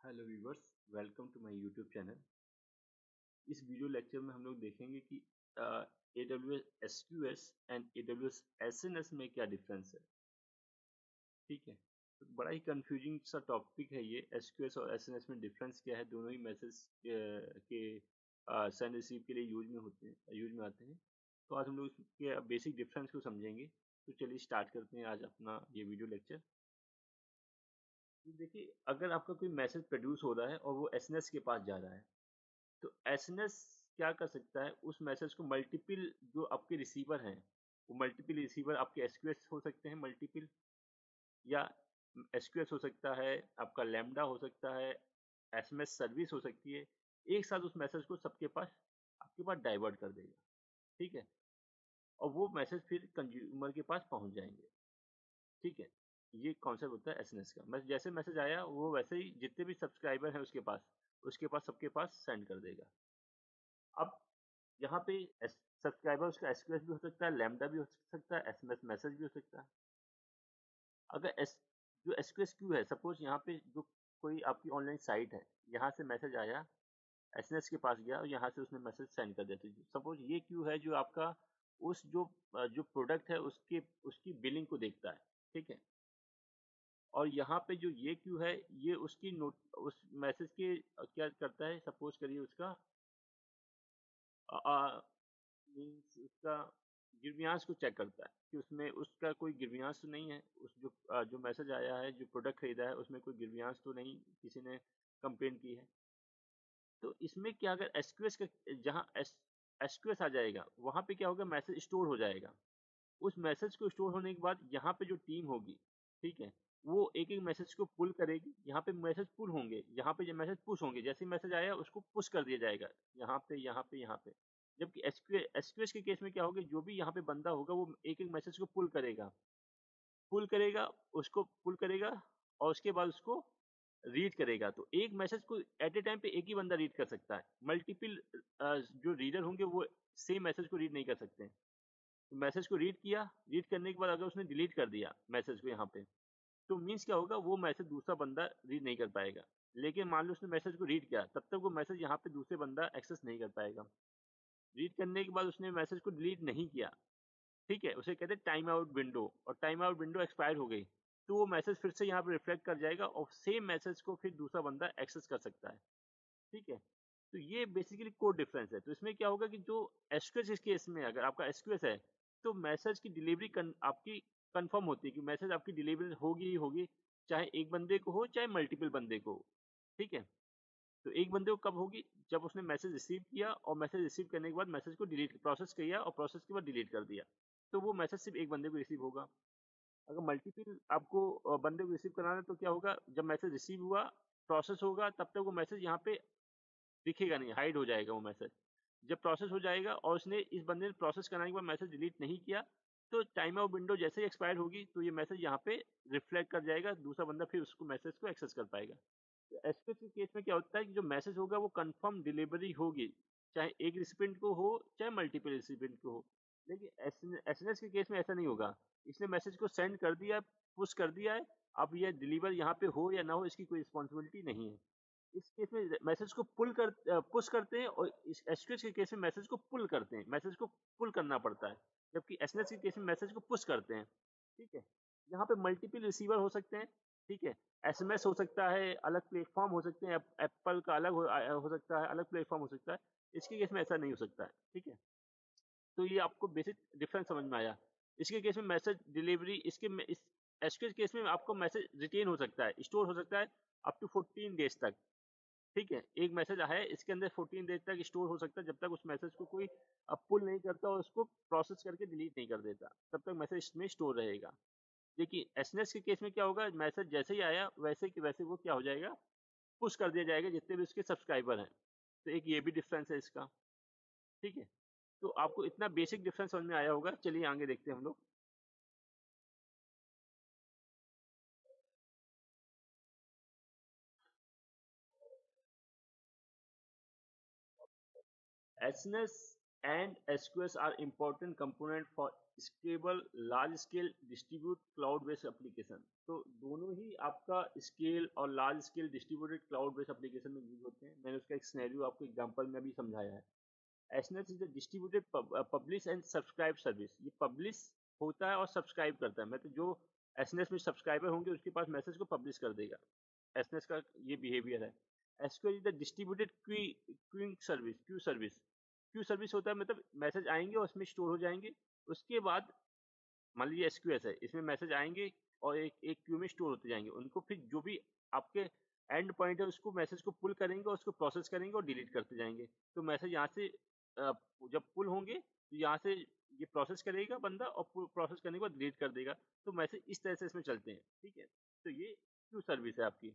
Hello viewers, welcome to my YouTube channel. इस video lecture में हम लोग देखेंगे कि AWS SQS and AWS SNS में क्या डिफरेंस है। ठीक है, तो बड़ा ही कंफ्यूजिंग सा टॉपिक है ये। SQS और SNS में डिफरेंस क्या है? दोनों ही मैसेज के सेंड रिसीव के लिए यूज में आते हैं। तो आज हम लोग इसके बेसिक डिफरेंस को समझेंगे। तो चलिए स्टार्ट करते हैं आज अपना ये वीडियो लेक्चर। देखिए, अगर आपका कोई मैसेज प्रोड्यूस हो रहा है और वो SNS के पास जा रहा है, तो एसएनएस क्या कर सकता है? उस मैसेज को मल्टीपल जो आपके रिसीवर हैं, वो मल्टीपल रिसीवर आपके एसक्यूएस हो सकते हैं मल्टीपल, या एसक्यूएस हो सकता है, आपका लैम्बडा हो सकता है, एसएमएस सर्विस हो सकती है। एक साथ उस मैसेज को सबके पास आपके पास डाइवर्ट कर देगा। ठीक है, और वो मैसेज फिर कंज्यूमर के पास पहुंच जाएंगे। ठीक है, ये कॉन्सेप्ट होता है एसएनएस का। जैसे मैसेज आया वो वैसे ही जितने भी सब्सक्राइबर हैं उसके पास सबके पास सेंड कर देगा। अब यहाँ पे सब्सक्राइबर्स का एसक्यूएस भी हो सकता है, लैम्बडा भी हो सकता है, एसएमएस मैसेज भी हो सकता है। अगर जो एसक्यूएस क्यू है, सपोज यहाँ पे जो कोई आपकी ऑनलाइन साइट है, यहाँ से मैसेज आया, एसएनएस के पास गया और यहाँ से उसने मैसेज सेंड कर दिया। तो सपोज ये क्यू है जो आपका उस जो प्रोडक्ट है उसकी बिलिंग को देखता है। ठीक है, और यहाँ पे जो ये क्यू है ये उसकी नोट उस मैसेज के क्या करता है? सपोज करिए उसका मीन्स उसका गिरमियांश को चेक करता है कि उसमें उसका कोई गिरमियांश तो नहीं है। उस जो मैसेज आया है, जो प्रोडक्ट खरीदा है, उसमें कोई गिरमियांश तो नहीं किसी ने कंप्लेन की है। तो इसमें क्या, अगर एसक्यूएस का जहाँ एसक्यूएस आ जाएगा वहां पे क्या होगा? मैसेज स्टोर हो जाएगा। उस मैसेज को स्टोर होने के बाद यहाँ पे जो टीम होगी, ठीक है, वो एक एक मैसेज को पुल करेगी। यहाँ पे मैसेज पुल होंगे, यहाँ पे जो मैसेज पुश होंगे, जैसे मैसेज आया उसको पुश कर दिया जाएगा यहाँ पे यहाँ पे यहाँ पे। जबकि एसक्यूएस के केस में क्या होगा? जो भी यहाँ पे बंदा होगा वो एक एक मैसेज को पुल करेगा, उसको पुल करेगा और उसके बाद उसको रीड करेगा। तो एक मैसेज को एट ए टाइम पे एक ही बंदा रीड कर सकता है। मल्टीपल जो रीडर होंगे वो सेम मैसेज को रीड नहीं कर सकते। तो मैसेज को रीड करने के बाद अगर उसने डिलीट कर दिया मैसेज को यहाँ पे, तो मीन्स क्या होगा? वो मैसेज दूसरा बंदा रीड नहीं कर पाएगा। लेकिन मान लो उसने मैसेज को रीड किया, तब तक वो मैसेज यहाँ पे दूसरे बंदा एक्सेस नहीं कर पाएगा। रीड करने के बाद उसने मैसेज को डिलीट नहीं किया, ठीक है, उसे कहते हैं टाइम आउट विंडो, और टाइम आउट विंडो एक्सपायर हो गई, तो वो मैसेज फिर से यहाँ पे रिफ्लेक्ट कर जाएगा और सेम मैसेज को फिर दूसरा बंदा एक्सेस कर सकता है। ठीक है, तो ये बेसिकली कोड डिफरेंस है। तो इसमें क्या होगा कि जो एसक्यूएस इस केस में, अगर आपका एसक्यूएस है तो मैसेज की डिलीवरी आपकी कंफर्म होती है कि मैसेज आपकी डिलीवरी होगी ही होगी, चाहे एक बंदे को हो चाहे मल्टीपल बंदे को हो। ठीक है, तो एक बंदे को कब होगी? जब उसने मैसेज रिसीव किया और मैसेज रिसीव करने के बाद मैसेज को डिलीट प्रोसेस किया और प्रोसेस के बाद डिलीट कर दिया, तो वो मैसेज सिर्फ एक बंदे को रिसीव होगा। अगर मल्टीपल आपको बंदे को रिसीव कराना है तो क्या होगा? जब मैसेज रिसीव हुआ, प्रोसेस होगा, तब तक वो मैसेज यहाँ पे दिखेगा नहीं, हाइड हो जाएगा वो मैसेज। जब प्रोसेस हो जाएगा और उसने इस बंदे ने प्रोसेस कराने के बाद मैसेज डिलीट नहीं किया, तो टाइम आउट विंडो जैसे ही एक्सपायर होगी तो ये मैसेज यहाँ पे रिफ्लेक्ट कर जाएगा, दूसरा बंदा फिर उसको मैसेज को एक्सेस कर पाएगा। तो एसक्यूएल के केस में क्या होता है कि जो मैसेज होगा वो कंफर्म डिलीवरी होगी, चाहे एक रिसिपेंट को हो चाहे मल्टीपल रिसिपेंट को हो। लेकिन एसएनएस के केस में ऐसा नहीं होगा। इसने मैसेज को सेंड कर दिया, पुश कर दिया है, अब ये डिलीवर यहाँ पे हो या ना हो इसकी कोई रिस्पॉन्सिबिलिटी नहीं है। इस केस में मैसेज को पुश करते हैं, और इस एसक्यूएल के केस में मैसेज को पुल करते हैं, मैसेज को पुल करना पड़ता है। जबकि एसएनएस के केस में मैसेज को पुश करते हैं। ठीक है, यहाँ पे मल्टीपल रिसीवर हो सकते हैं। ठीक है, एसएमएस हो सकता है, अलग प्लेटफॉर्म हो सकते हैं, एप्पल का अलग हो सकता है, अलग प्लेटफॉर्म हो सकता है। इसके केस में ऐसा नहीं हो सकता है। ठीक है, तो ये आपको बेसिक डिफरेंस समझ में आया। इसके केस में मैसेज डिलीवरी, इस एसक्यूएल केस में आपको मैसेज रिटेन हो सकता है, स्टोर हो सकता है अप टू 14 डेज तक। ठीक है, एक मैसेज आया है, इसके अंदर 14 डेज तक स्टोर हो सकता है, जब तक उस मैसेज को कोई पुल नहीं करता और उसको प्रोसेस करके डिलीट नहीं कर देता, तब तक मैसेज इसमें स्टोर रहेगा। देखिए, एसएनएस के केस में क्या होगा? मैसेज जैसे ही आया वैसे कि वैसे वो क्या हो जाएगा? पुश कर दिया जाएगा जितने भी उसके सब्सक्राइबर हैं। तो एक ये भी डिफरेंस है इसका। ठीक है, तो आपको इतना बेसिक डिफरेंस समझ में आया होगा। चलिए आगे देखते हैं हम लोग। SNS and SQS are important component for scalable large scale distribute cloud based application. तो दोनों ही आपका स्केल और large scale distributed cloud based application में यूज होते हैं। मैंने उसका एक सिनेरियो आपको एग्जांपल में भी समझाया है। SNS is the distributed publish and subscribe service. ये पब्लिश होता है और सब्सक्राइब करता है, मतलब जो एसएनएस में सब्सक्राइबर होंगे उसके पास मैसेज को पब्लिश कर देगा। एसएनएस का ये बिहेवियर है। SQL is the distributed queuing service. Q service होता है मतलब मैसेज आएंगे और उसमें स्टोर हो जाएंगे। उसके बाद मान लीजिए एसक्यूएस है, इसमें मैसेज आएंगे और एक क्यू में स्टोर होते जाएंगे। उनको फिर जो भी आपके एंड पॉइंट है उसको मैसेज को पुल करेंगे और उसको प्रोसेस करेंगे और डिलीट करते जाएंगे। तो मैसेज यहाँ से जब पुल होंगे तो यहाँ से ये प्रोसेस करेगा बंदा और प्रोसेस करने के बाद डिलीट कर देगा। तो मैसेज इस तरह से इसमें चलते हैं, ठीक है। तो ये क्यू सर्विस है आपकी।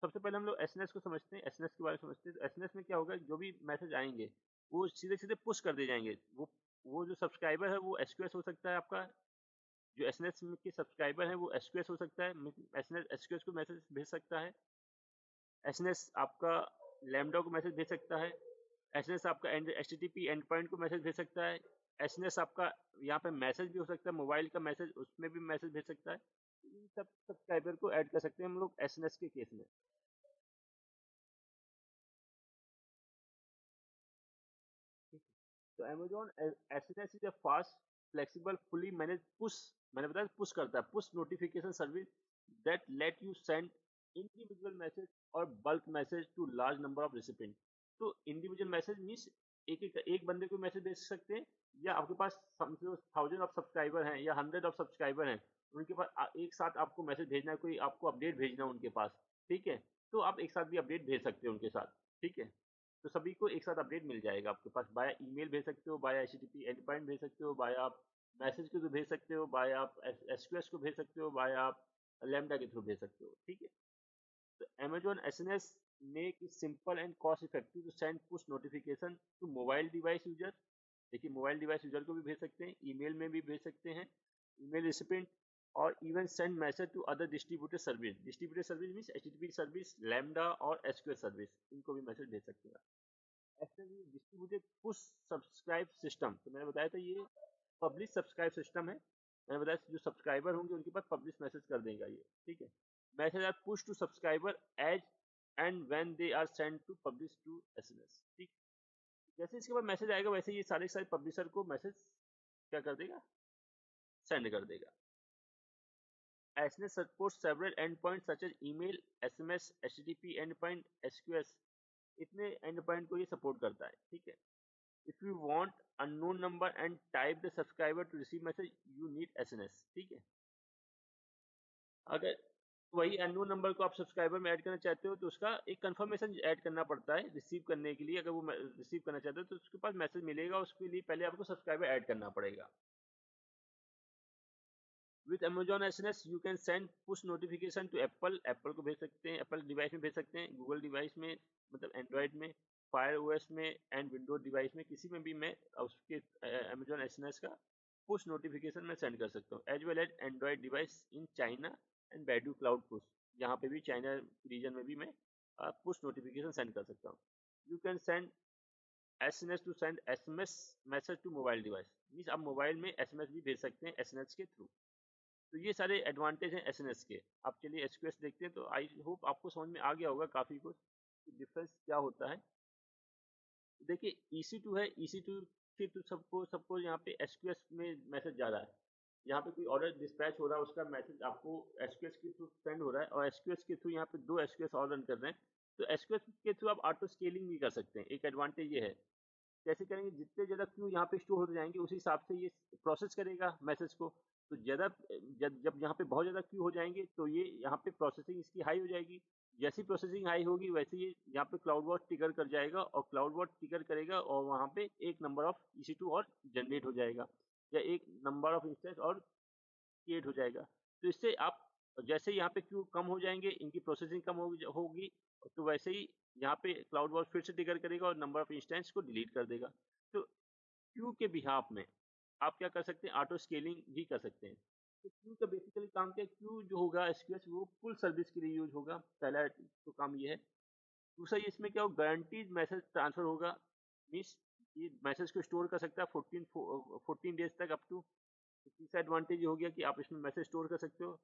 सबसे पहले हम लोग एसएनएस को समझते हैं, एसएनएस के बारे में समझते हैं। तो एसएनएस में क्या होगा, जो भी मैसेज आएंगे वो सीधे सीधे पुश कर दिए जाएंगे। वो जो सब्सक्राइबर है वो एसक्यूएस हो सकता है आपका, जो एसएनएस के सब्सक्राइबर है वो एसक्यूएस हो सकता है, एसएनएस एसक्यूएस को मैसेज भेज सकता है। एसएनएस आपका लैम्डा को मैसेज भेज सकता है। एसएनएस आपका एचटीटीपी एंड पॉइंट को मैसेज भेज सकता है। एसएनएस आपका यहाँ पे मैसेज भी हो सकता है, मोबाइल का मैसेज, उसमें भी मैसेज भेज सकता है। इन सब सब्सक्राइबर को ऐड कर सकते हैं हम लोग एसएनएस के केस में। तो Amazon SNS is a fast flexible fully manage push, मैंने बताया पुश करता है, push notification service that let you send individual message और bulk message to large number of recipient. तो इंडिविजुअल मैसेज मीन्स एक बंदे को मैसेज भेज सकते हैं, या आपके पास समझो 1000 ऑफ सब्सक्राइबर हैं या 100 ऑफ सब्सक्राइबर हैं, उनके पास एक साथ आपको मैसेज भेजना है, कोई आपको अपडेट भेजना है उनके पास, ठीक है। तो आप एक साथ भी अपडेट भेज सकते हो उनके साथ, ठीक है। तो सभी को एक साथ अपडेट मिल जाएगा आपके पास। बाय ईमेल भेज सकते हो, बाय एचटीटीपी एंड पॉइंट भेज सकते हो, बाय आप मैसेज के थ्रू भेज सकते हो, बाय आप एसक्यूएस को भेज सकते हो, बाय आप लैम्डा के थ्रू भेज सकते हो, ठीक है। तो Amazon SNS make it simple and cost effective to send push notification to mobile device user। देखिए मोबाइल डिवाइस यूजर को भी भेज सकते हैं, ईमेल में भी भेज सकते हैं, ईमेल रिसिपेंट, और even send message to other distributed service. Distributed service means HTTP service, lambda और एसक्यूएल सर्विस, इनको भी मैसेज भेज सकते हैं। Actually distributed push subscribe system, तो मैंने बताया था ये पब्लिश सब्सक्राइब सिस्टम है। मैंने बताया जो सब्सक्राइबर होंगे उनके पास पब्लिश मैसेज कर देगा ये, ठीक है। Message are push to subscriber as and when they are send to publish to SNS, ठीक। जैसे इसके बाद मैसेज आएगा वैसे ये सारे सारे पब्लिशर को मैसेज क्या कर देगा, सेंड कर देगा। SNS supports several end point such as email, SMS, HTTP end point, SQS, इतने एंड पॉइंट को ये सपोर्ट करता है, ठीक है। If you want unknown number and type the subscriber to receive message, you need SNS, ठीक है। अगर वही अननोन नंबर को आप सब्सक्राइबर में ऐड करना चाहते हो तो उसका एक कंफर्मेशन ऐड करना पड़ता है रिसीव करने के लिए। अगर वो रिसीव करना चाहते हो तो उसके पास मैसेज मिलेगा, उसके लिए पहले आपको सब्सक्राइबर ऐड करना पड़ेगा। With Amazon SNS you can send push notification to Apple को भेज सकते हैं, एप्पल डिवाइस में भेज सकते हैं, गूगल डिवाइस में मतलब एंड्रॉयड में, फायर ओएस में एंड विंडोज डिवाइस में, किसी में भी मैं उसके Amazon SNS का पुश नोटिफिकेशन मैं सेंड कर सकता हूँ। As well as Android device in China and Baidu cloud push, यहाँ पे भी चाइना रीजन में भी मैं पुश नोटिफिकेशन सेंड कर सकता हूँ। You can send SNS to send SMS message to mobile device, means आप मोबाइल में एसएमएस भी भेज सकते हैं एसएनएस के थ्रू। तो ये सारे एडवांटेज हैं एसएनएस के। आप चलिए एसक्यूएस देखते हैं। तो आई होप आपको समझ में आ गया होगा काफ़ी कुछ डिफरेंस क्या होता है। देखिए EC2 है, EC2 के तो सबको यहाँ पे एसक्यूएस में मैसेज जा रहा है। यहाँ पे कोई ऑर्डर डिस्पैच हो रहा है, उसका मैसेज आपको एसक्यूएस के थ्रू सेंड हो रहा है, और एसक्यूएस के थ्रू यहाँ पे 2 एसक्यूएस और रन कर रहे हैं। तो एसक्यूएस के थ्रू आप ऑटो स्केलिंग भी कर सकते हैं। एक एडवांटेज ये है, कैसे करेंगे, जितने ज़्यादा क्यू यहाँ पे स्टोर होते जाएंगे उसी हिसाब से ये प्रोसेस करेगा मैसेज को। तो ज़्यादा जब यहाँ पे बहुत ज़्यादा क्यू हो जाएंगे तो ये यहाँ पे प्रोसेसिंग इसकी हाई हो जाएगी। जैसी प्रोसेसिंग हाई होगी वैसे ये यहाँ पे क्लाउड वॉच ट्रिगर कर जाएगा, और क्लाउड वॉच ट्रिगर करेगा और वहाँ पे एक नंबर ऑफ EC2 और जनरेट हो जाएगा, या एक नंबर ऑफ इंस्टेंस और क्रिएट हो जाएगा। तो इससे आप जैसे यहाँ पे क्यू कम हो जाएंगे, इनकी प्रोसेसिंग कम होगी, तो वैसे ही यहाँ पे क्लाउड वॉच फिर से ट्रिगर करेगा और नंबर ऑफ इंस्टेंस को डिलीट कर देगा। तो क्यू के बिहाफ में आप क्या कर सकते हैं, ऑटो स्केलिंग भी कर सकते हैं। तो क्यू का बेसिकली काम क्या है, क्यू जो होगा एसक्यूएस वो फुल सर्विस के लिए यूज होगा, पहला तो काम ये है। दूसरा इसमें क्या हो, गारंटीड मैसेज ट्रांसफर होगा, मीन्स ये मैसेज को स्टोर कर सकता है 14 डेज तक अप टू। तीसरा एडवांटेज ये हो गया कि आप इसमें मैसेज स्टोर कर सकते हो।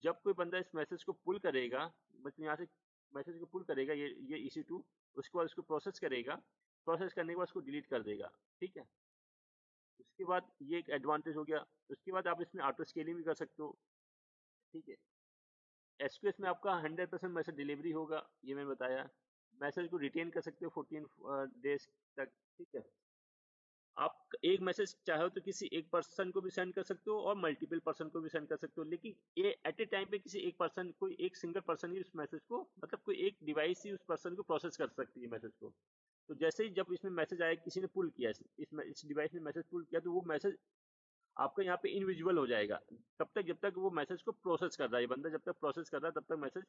जब कोई बंदा इस मैसेज को पुल करेगा, मतलब यहाँ से मैसेज को पुल करेगा, ये EC2, उसके बाद उसको प्रोसेस करेगा, प्रोसेस करने के बाद उसको डिलीट कर देगा, ठीक है। उसके बाद ये एक एडवांटेज हो गया। उसके बाद आप इसमें ऑटो स्केलिंग भी कर सकते हो, ठीक है। SQS में आपका 100% मैसेज डिलीवरी होगा, ये मैंने बताया। मैसेज को रिटेन कर सकते हो 14 डेज तक, ठीक है। आप एक मैसेज चाहो तो किसी एक पर्सन को भी सेंड कर सकते हो और मल्टीपल पर्सन को भी सेंड कर सकते हो, लेकिन ये एट ए टाइम पे किसी एक पर्सन, कोई एक सिंगल पर्सन ही उस मैसेज को, मतलब कोई एक डिवाइस ही उस पर्सन को प्रोसेस कर सकती है मैसेज को। तो जैसे ही जब इसमें मैसेज आया, किसी ने पुल किया, इस डिवाइस ने मैसेज पुल किया, तो वो मैसेज आपका यहाँ पे इनविजिबल हो जाएगा तब तक, जब तक वो मैसेज को प्रोसेस कर रहा है। बंदा जब तक प्रोसेस कर रहा है तब तक मैसेज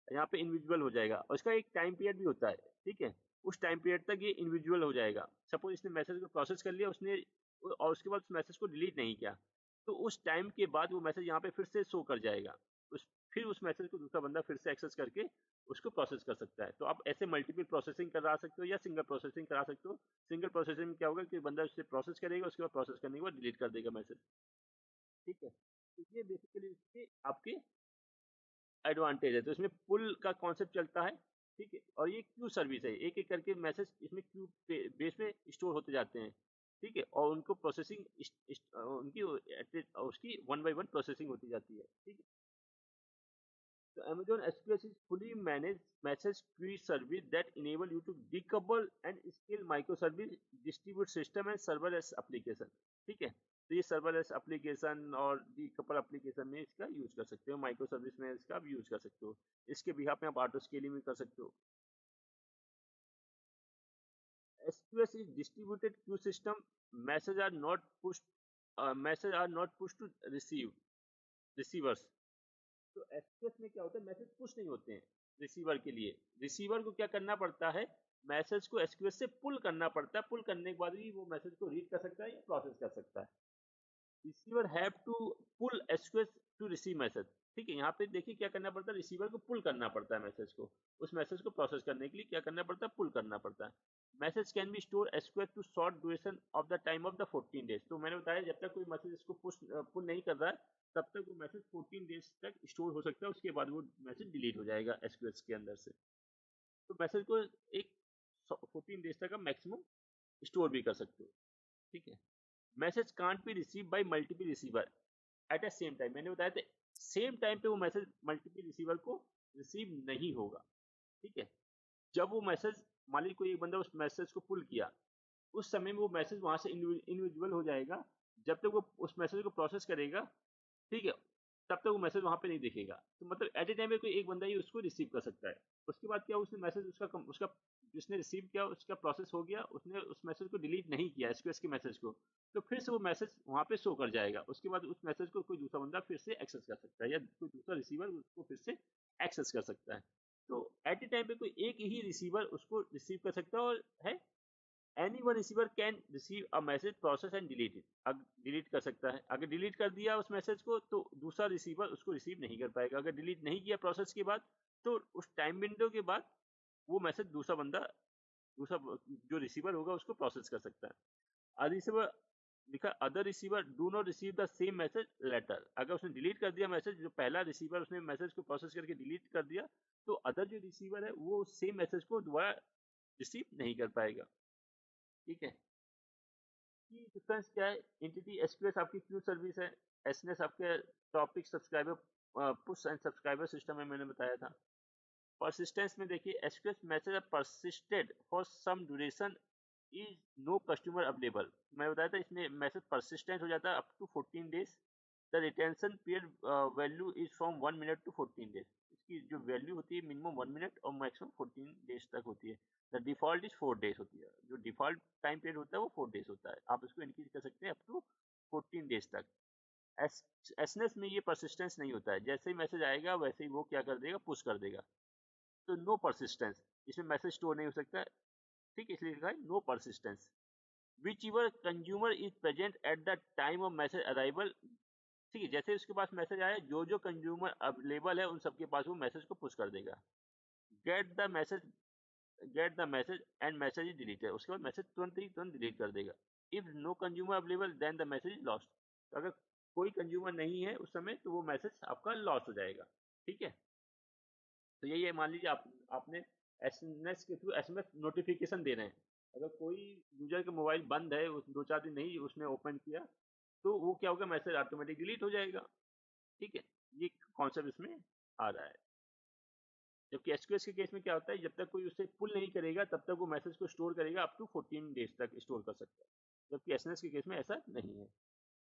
यहाँ पे इनविजिबल हो जाएगा, और इसका एक टाइम पीरियड भी होता है, ठीक है। उस टाइम पीरियड तक ये इनविजिबल हो जाएगा। सपोज इसने मैसेज को प्रोसेस कर लिया उसने, और उसके बाद उस मैसेज को डिलीट नहीं किया, तो उस टाइम के बाद वो मैसेज यहाँ पे फिर से शो कर जाएगा। फिर उस मैसेज को दूसरा बंदा फिर से एक्सेस करके उसको प्रोसेस कर सकता है। तो आप ऐसे मल्टीपल प्रोसेसिंग करा सकते हो या सिंगल प्रोसेसिंग करा सकते हो। सिंगल प्रोसेसिंग में क्या होगा कि बंदा उससे प्रोसेस करेगा, उसके बाद प्रोसेस करने के बाद डिलीट कर देगा मैसेज, ठीक है। तो ये बेसिकली इसके आपके एडवांटेज है। तो इसमें पुल का कॉन्सेप्ट चलता है, ठीक है। और ये क्यू सर्विस है, एक एक करके मैसेज इसमें क्यू बेस में स्टोर होते जाते हैं, ठीक है। और उनको प्रोसेसिंग उनकी उसकी 1 by 1 प्रोसेसिंग होती जाती है, ठीक है। So Amazon SQS is fully managed message queue service that enable you to decouple and scale microservice, distribute system and serverless application, ठीक है। तो ये serverless application और decouple application में इसका यूज कर सकते हो, माइक्रो सर्विस में इसका आप यूज कर सकते हो। इसके बिहाफ में आप ऑटो स्केलिंग भी कर सकते हो। SQS is distributed queue system. Messages are not pushed. Messages are not pushed to receivers. तो एसक्यूएस में क्या होता है, मैसेज पुश नहीं होते हैं रिसीवर के लिए। रिसीवर को क्या करना पड़ता है, मैसेज को एसक्यूएस से पुल करना पड़ता है। पुल करने के बाद ही वो मैसेज को रीड कर सकता है या प्रोसेस कर सकता है। Receiver have to pull SQS to receive message, ठीक है। यहाँ पे देखिए क्या करना पड़ता है, रिसीवर को पुल करना पड़ता है मैसेज को। उस मैसेज को प्रोसेस करने के लिए क्या करना पड़ता है, पुल करना पड़ता है। Message can be store SQS to short duration of the time of the 14 days. तो मैंने बताया जब तक कोई मैसेज इसको पुल नहीं कर रहा है तब तक वो मैसेज 14 डेज तक स्टोर हो सकता है, उसके बाद वो मैसेज डिलीट हो जाएगा एसक्यूएस के अंदर से। तो मैसेज को एक 14 डेज तक आप मैक्सिमम स्टोर भी कर सकते हो, ठीक है। Message can't be receive by multiple receiver at a same time. मैंने बताया था सेम टाइम पे वो मैसेज मल्टीपल रिसीवर को रिसीव नहीं होगा, ठीक है। जब वो मैसेज, मान लीजिए कोई एक बंदा उस मैसेज को पुल किया, उस समय में वो मैसेज वहां से इनविजिबल हो जाएगा। जब तक वो उस मैसेज को प्रोसेस करेगा, ठीक है, तब तक वो मैसेज वहां पे नहीं दिखेगा। तो मतलब एट ए टाइम पे कोई एक बंदा ही उसको रिसीव कर सकता है। उसके बाद क्या, उसने मैसेज उसका जिसने रिसीव किया उसका प्रोसेस हो गया, उसने उस मैसेज को डिलीट नहीं किया एसक्यूएस के मैसेज को, तो फिर से वो मैसेज वहां पे शो कर जाएगा। उसके बाद उस मैसेज को कोई दूसरा बंदा फिर से एक्सेस कर सकता है या कोई दूसरा रिसीवर उसको फिर से एक्सेस कर सकता है। तो एट ए टाइम पे कोई एक ही रिसीवर उसको रिसीव कर सकता है, और है any one receiver can receive a message process and delete it. अब डिलीट कर सकता है, अगर डिलीट कर दिया उस मैसेज को तो दूसरा रिसीवर उसको रिसीव नहीं कर पाएगा। अगर डिलीट नहीं किया प्रोसेस के बाद, तो उस टाइम विंडो के बाद वो मैसेज दूसरा बंदा, दूसरा जो रिसीवर होगा उसको प्रोसेस कर सकता है। रिसीवर लिखा, other receiver do not receive the same message later. अगर उसने डिलीट कर दिया मैसेज, जो पहला रिसीवर उसने मैसेज को प्रोसेस करके डिलीट कर दिया, तो अदर जो रिसीवर है वो सेम मैसेज को दोबारा रिसीव नहीं कर पाएगा, ठीक है। की डिफरेंस क्या है, एंटिटी एसक्यूएस आपकी क्यू सर्विस है, एसएनएस आपके topic subscriber push and subscriber system में मैंने बताया था। परसिस्टेंस में देखिए, SQS message are persisted for some duration is no customer available. मैं बताया था इसमें मैसेज परसिस्टेंट हो जाता है up to 14 days. The retention period value is from 1 minute to 14 days. इसकी जो वैल्यू होती है मिनिमम 1 मिनट और मैक्सिमम 14 डेज तक होती है। द डिफॉल्ट इज 4 डेज होती है, जो डिफॉल्ट टाइम पीरियड होता है वो 4 डेज होता है। आप इसको इंक्रीज कर सकते हैं अप टू 14 डेज तक। एसएनएस में ये परसिस्टेंस नहीं होता है, जैसे ही मैसेज आएगा वैसे ही वो क्या कर देगा, पुश कर देगा। तो नो परसिस्टेंस, इसमें मैसेज स्टोर नहीं हो सकता, ठीक है, इसलिए लिखा है no persistence. whichever consumer is present at the time of message arrival, ठीक है, जैसे उसके पास मैसेज आया, जो जो कंज्यूमर अवेलेबल है उन सबके पास वो मैसेज को पुश कर देगा। Get the message, get the message and message is deleted, उसके बाद मैसेज तुरंत डिलीट कर देगा। If no consumer available then the message is lost. अगर कोई कंज्यूमर नहीं है उस समय तो वो मैसेज आपका लॉस हो जाएगा। ठीक है, तो यही है, मान लीजिए आपने एसएमएस के थ्रू एसएमएस नोटिफिकेशन दे रहे हैं, अगर कोई यूजर का मोबाइल बंद है, उस 2-4 दिन नहीं उसने ओपन किया, तो वो क्या होगा, मैसेज ऑटोमेटिक डिलीट हो जाएगा। ठीक है, ये कॉन्सेप्ट इसमें आ रहा है। जबकि एसक्यूएस के केस में क्या होता है, जब तक कोई उसे पुल नहीं करेगा तब तक वो मैसेज को स्टोर करेगा, अप टू 14 डेज तक स्टोर कर सकता है, जबकि एसएनएस के केस में ऐसा नहीं है।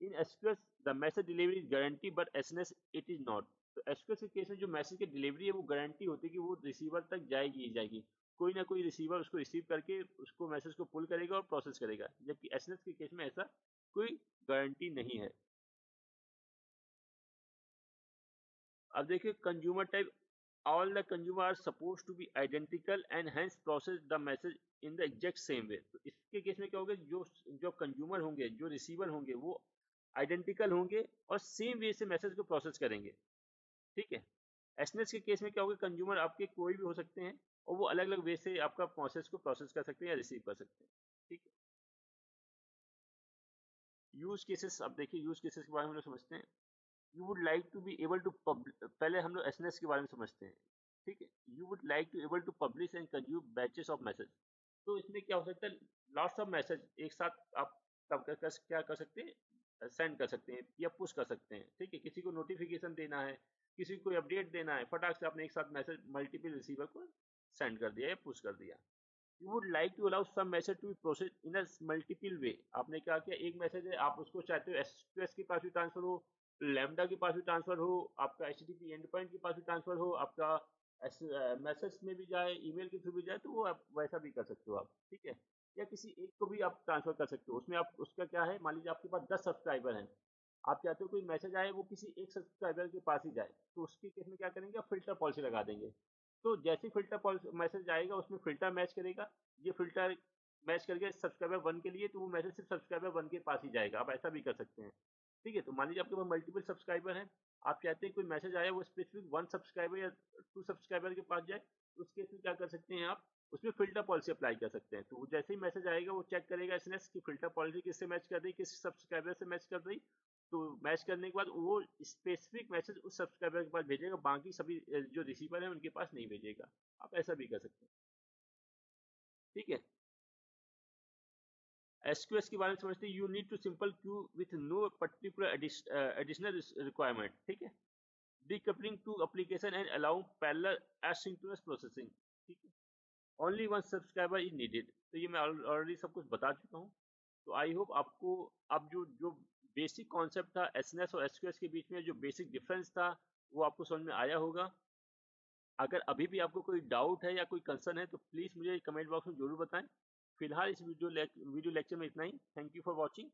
In SQS the message delivery is guarantee but SNS it is not. तो एसक्यूएस के केस में जो मैसेज की डिलीवरी है वो गारंटी होती है कि वो रिसीवर तक जाएगी ही जाएगी, कोई ना कोई रिसीवर उसको रिसीव करके उसको मैसेज को पुल करेगा और प्रोसेस करेगा, जबकि एसएनएस के केस में ऐसा कोई गारंटी नहीं है। अब देखिए consumer type, all the consumer are supposed to be identical and hence process the message in the exact same way। तो इसके केस में क्या होगा, जो जो कंज्यूमर होंगे, जो रिसीवर होंगे, वो आइडेंटिकल होंगे और सेम वे से मैसेज को प्रोसेस करेंगे। ठीक है, एसएनएस के केस में क्या होगा, कंज्यूमर आपके कोई भी हो सकते हैं और वो अलग अलग वे से आपका प्रोसेस को प्रोसेस कर सकते हैं या रिसीव कर सकते हैं। ठीक है, यूज केसेस, अब देखिए यूज केसेस के बारे में हम लोग समझते हैं। You would like to be able to पहले हम लोग एसएनएस के बारे में समझते हैं। ठीक है, you would like to able to publish and consume batches of message. तो इसमें क्या हो सकता है, लॉट्स ऑफ मैसेज एक साथ आप तब क्या कर सकते हैं, सेंड कर सकते हैं या पुश कर सकते हैं। ठीक है, किसी को नोटिफिकेशन देना है, किसी को अपडेट देना है, फटाक से आपने एक साथ मैसेज मल्टीपल रिसीवर को सेंड कर दिया या पुश कर दिया। You would like to allow some message to be process in a multiple way. आपने क्या किया, एक मैसेज है, आप उसको चाहते हो एसक्यूएस के पास भी ट्रांसफर हो, लैम्डा के पास भी ट्रांसफर हो, आपका एचटीटीपी एंड पॉइंट के पास भी ट्रांसफर हो, आपका मैसेज में भी जाए, ईमेल के थ्रू भी जाए, तो वो आप वैसा भी कर सकते हो आप। ठीक है, या किसी एक को भी आप ट्रांसफर कर सकते हो। उसमें आप उसका क्या है, मान लीजिए आपके पास 10 सब्सक्राइबर हैं, आप चाहते हो कोई मैसेज आए वो किसी एक सब्सक्राइबर के पास ही जाए, तो उसके केस में क्या करेंगे, आप फिल्टर पॉलिसी लगा देंगे। तो जैसे फिल्टर पॉलिसी मैसेज आएगा उसमें फिल्टर मैच करेगा, ये फिल्टर मैच करके सब्सक्राइबर 1 के लिए, तो वो मैसेज सिर्फ सब्सक्राइबर 1 के पास ही जाएगा। आप ऐसा भी कर सकते हैं। ठीक है, तो मान लीजिए आपके पास मल्टीपल सब्सक्राइबर हैं, आप चाहते हैं कोई मैसेज आया वो स्पेसिफिक 1 सब्सक्राइबर या 2 सब्सक्राइबर के पास जाए, तो उस केस में क्या कर सकते हैं आप, उसमें फिल्टर पॉलिसी अप्लाई कर सकते हैं। तो वो जैसे ही मैसेज आएगा वो चेक करेगा एसएनएस की फिल्टर पॉलिसी किससे मैच कर रही, किस सब्सक्राइबर से मैच कर रही, तो मैच करने के बाद वो स्पेसिफिक मैसेज उस सब्सक्राइबर के पास भेजेगा, बाकी सभी जो रिसीवर है उनके पास नहीं भेजेगा। आप ऐसा भी कर सकते हैं। ठीक है, एसक्यूएस के बारे में समझते हैं। You need to simple queue with no particular additional requirement. ठीक है, decoupling to application and allow parallel asynchronous processing। ठीक है, only one subscriber is needed. तो ये मैं ऑलरेडी सब कुछ बता चुका हूँ। तो आई होप आपको अब जो जो बेसिक कॉन्सेप्ट था एसएनएस और एसक्यूएस के बीच में, जो बेसिक डिफरेंस था, वो आपको समझ में आया होगा। अगर अभी भी आपको कोई डाउट है या कोई कंसर्न है तो प्लीज़ मुझे कमेंट बॉक्स में जरूर बताएं। फिलहाल इस वीडियो लेक्चर में इतना ही। Thank you for watching.